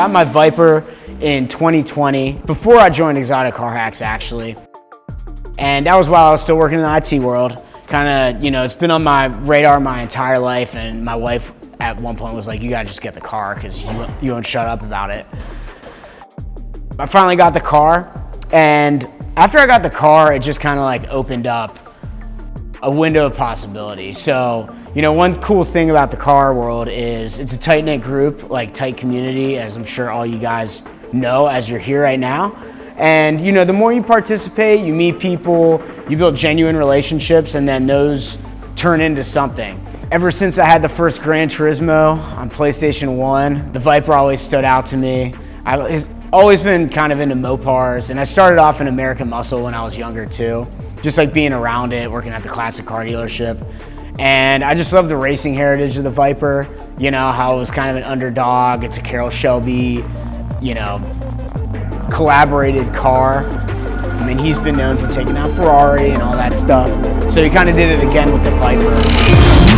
Got my Viper in 2020, before I joined Exotic Car Hacks actually. And that was while I was still working in the IT world. Kind of, it's been on my radar my entire life, and my wife at one point was like, you gotta just get the car because you won't shut up about it. I finally got the car, and after I got the car, it just kind of like opened up a window of possibility. So, one cool thing about the car world is it's a tight-knit group, like tight community, as I'm sure all you guys know as you're here right now. And the more you participate, you meet people, you build genuine relationships, and then those turn into something. Ever since I had the first Gran Turismo on PlayStation 1, the Viper always stood out to me. I've always been kind of into Mopars, and I started off in American Muscle when I was younger too. Just like being around it, working at the classic car dealership. And I just love the racing heritage of the Viper, how it was kind of an underdog. It's a Sharrol Kelby, collaborated car. I mean, he's been known for taking out Ferrari and all that stuff. So he kind of did it again with the Viper.